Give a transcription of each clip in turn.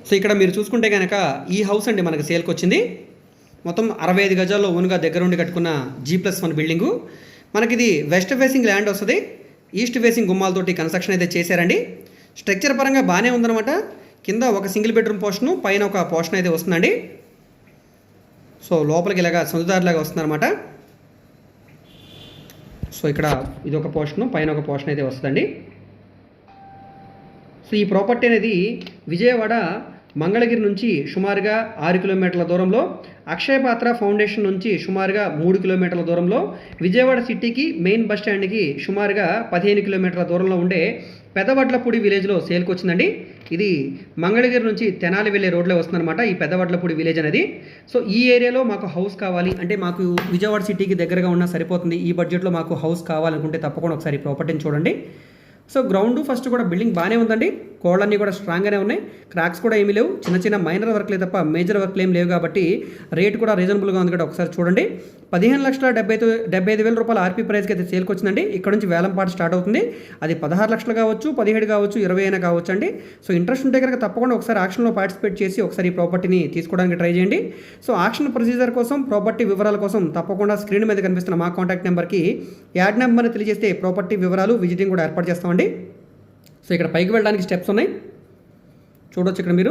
So ఇక్కడ మీరు చూసుకుంటే కనుక ఈ హౌస్ అండి మనకు సేల్కి వచ్చింది. మొత్తం 65 గజాల్లో ఓన్గా దగ్గరుండి కట్టుకున్న G+1 బిల్డింగు. మనకి ఇది వెస్ట్ ఫేసింగ్ ల్యాండ్ వస్తుంది. ఈస్ట్ ఫేసింగ్ గుమ్మాలతోటి కన్స్ట్రక్షన్ అయితే చేశారండి. స్ట్రక్చర్ పరంగా బాగానే ఉందన్నమాట. కింద ఒక సింగిల్ బెడ్రూమ్ పోర్షను, పైన ఒక పోర్షన్ అయితే వస్తుందండి. సో లోపలికి ఇలాగా సొంతదారిలాగా వస్తుందన్నమాట. సో ఇక్కడ ఇది ఒక పోర్షను, పైన ఒక పోర్షన్ అయితే వస్తుందండి. సో ఈ ప్రాపర్టీ అనేది విజయవాడ మంగళగిరి నుంచి సుమారుగా 6 కిలోమీటర్ల దూరంలో, అక్షయపాత్ర ఫౌండేషన్ నుంచి సుమారుగా 3 కిలోమీటర్ల దూరంలో, విజయవాడ సిటీకి మెయిన్ బస్ స్టాండ్కి సుమారుగా 15 కిలోమీటర్ల దూరంలో ఉండే పెదవడ్లపూడి విలేజ్లో సేల్కి వచ్చిందండి. ఇది మంగళగిరి నుంచి తెనాలి వెళ్ళే రోడ్లో వస్తుందన్నమాట ఈ పెదవడ్లపూడి విలేజ్ అనేది. సో ఈ ఏరియాలో మాకు హౌస్ కావాలి అంటే, మాకు విజయవాడ సిటీకి దగ్గరగా ఉన్నా సరిపోతుంది, ఈ బడ్జెట్లో మాకు హౌస్ కావాలనుకుంటే తప్పకుండా ఒకసారి ప్రాపర్టీని చూడండి. సో గ్రౌండ్ ఫస్ట్ కూడా బిల్డింగ్ బాగానే ఉందండి. కోళ్ళన్నీ కూడా స్ట్రాంగ్గానే ఉన్నాయి. క్రాక్స్ కూడా ఏమీ లేవు. చిన్న చిన్న మైనర్ వర్క్లే తప్ప మేజర్ వర్క్లు ఏం లేవు కాబట్టి రేట్ కూడా రీజనబుల్గా ఉంది. కూడా ఒకసారి చూడండి. 15,75,000 రూపాయల ఆర్పీ ప్రైస్కి అయితే సేల్కి వచ్చిందండి. ఇక్కడ నుంచి వేలంపాట స్టార్ట్ అవుతుంది. అది 16 లక్షలు కావచ్చు, 17 కావచ్చు, 20 అయినా కావచ్చు అండి. సో ఇంట్రెస్ట్ ఉంటే కనుక తప్పకుండా ఒకసారి ఆక్షన్లో పార్టిసిపేట్ చేసి ఒకసారి ఈ ప్రాపర్టీని తీసుకోవడానికి ట్రై చేయండి. సో ఆక్షన్ ప్రొసీజర్ కోసం, ప్రాపర్టీ వివరాల కోసం తప్పకుండా స్క్రీన్ మీద కనిపిస్తున్న మా కాంటాక్ట్ నెంబర్కి యాడ్ నెంబర్ని తెలియజేస్తే ప్రాపర్టీ వివరాలు, విజిటింగ్ కూడా ఏర్పాటు చేస్తామండి. సో ఇక్కడ పైకి వెళ్ళడానికి స్టెప్స్ ఉన్నాయి, చూడొచ్చు ఇక్కడ మీరు.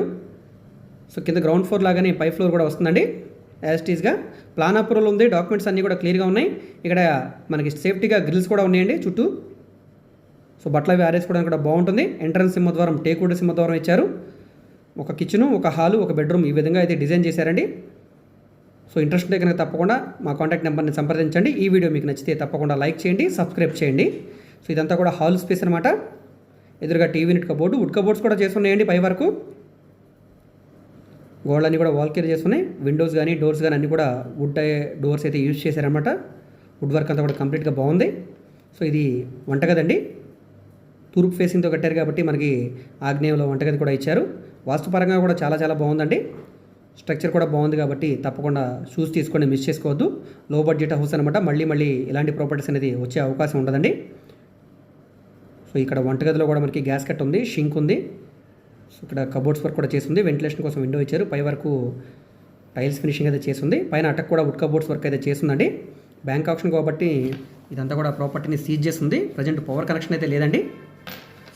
సో కింద గ్రౌండ్ ఫ్లోర్ లాగానే పై ఫ్లోర్ కూడా వస్తుందండి. యాజ్ ఇట్ ఈస్గా ప్లాన్ అప్రూవల్ ఉంది, డాక్యుమెంట్స్ అన్నీ కూడా క్లియర్గా ఉన్నాయి. ఇక్కడ మనకి సేఫ్టీగా గ్రిల్స్ కూడా ఉన్నాయండి చుట్టూ. సో బట్టలు అవి ఆరేసుకోవడానికి కూడా బాగుంటుంది. ఎంట్రన్స్ సింహద్వారం, టేకుడ్ సింహద్వారం ఇచ్చారు. ఒక కిచెను, ఒక హాలు, ఒక బెడ్రూమ్ ఈ విధంగా అయితే డిజైన్ చేశారండి. సో ఇంట్రెస్ట్ ఉంటే కనుక తప్పకుండా మా కాంటాక్ట్ నెంబర్ని సంప్రదించండి. ఈ వీడియో మీకు నచ్చితే తప్పకుండా లైక్ చేయండి, సబ్స్క్రైబ్ చేయండి. సో ఇదంతా కూడా హాల్ స్పేస్ అనమాట. ఎదురుగా TV unit cupboard, would cupboards కూడా చేస్తున్నాయండి పై వరకు. గోడలన్నీ కూడా వాల్ కేర్ చేస్తున్నాయి. విండోస్ కానీ డోర్స్ కానీ అన్నీ కూడా వుడ్ డోర్స్ అయితే యూజ్ చేశారనమాట. వుడ్ వర్క్ అంతా కూడా కంప్లీట్గా బాగుంది. సో ఇది వంటగది అండి. తూర్పు ఫేసింగ్తో కట్టారు కాబట్టి మనకి ఆగ్నేయంలో వంటగది కూడా ఇచ్చారు. వాస్తుపరంగా కూడా చాలా చాలా బాగుందండి. స్ట్రక్చర్ కూడా బాగుంది కాబట్టి తప్పకుండా చూసి తీసుకోండి, మిస్ చేసుకోవద్దు. లో బడ్జెట్ హౌస్ అనమాట. మళ్ళీ ఇలాంటి ప్రాపర్టీస్ అనేది వచ్చే అవకాశం ఉండదండి. సో ఇక్కడ వంటగదిలో కూడా మనకి గ్యాస్ కట్ ఉంది, షింక్ ఉంది. సో ఇక్కడ కబోర్డ్స్ వర్క్ కూడా చేస్తుంది. వెంటిలేషన్ కోసం విండో ఇచ్చారు. పై వరకు టైల్స్ ఫినిషింగ్ అయితే చేస్తుంది. పైన అటక్ కూడా వుడ్ కబోర్డ్స్ వర్క్ అయితే చేస్తుందండి. బ్యాంక్ ఆప్షన్ కాబట్టి ఇదంతా కూడా ప్రాపర్టీని సీజ్ చేస్తుంది. ప్రజెంట్ పవర్ కనెక్షన్ అయితే లేదండి.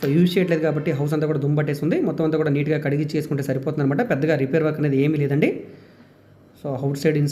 సో యూజ్ చేయట్లేదు కాబట్టి హౌస్ అంతా కూడా దుమ్బట్టేస్తుంది. మొత్తం అంతా కూడా నీట్గా కడిగి చేసుకుంటే సరిపోతుంది అనమాట. పెద్దగా రిపేర్ వర్క్ అనేది ఏమీ లేదండి. So out side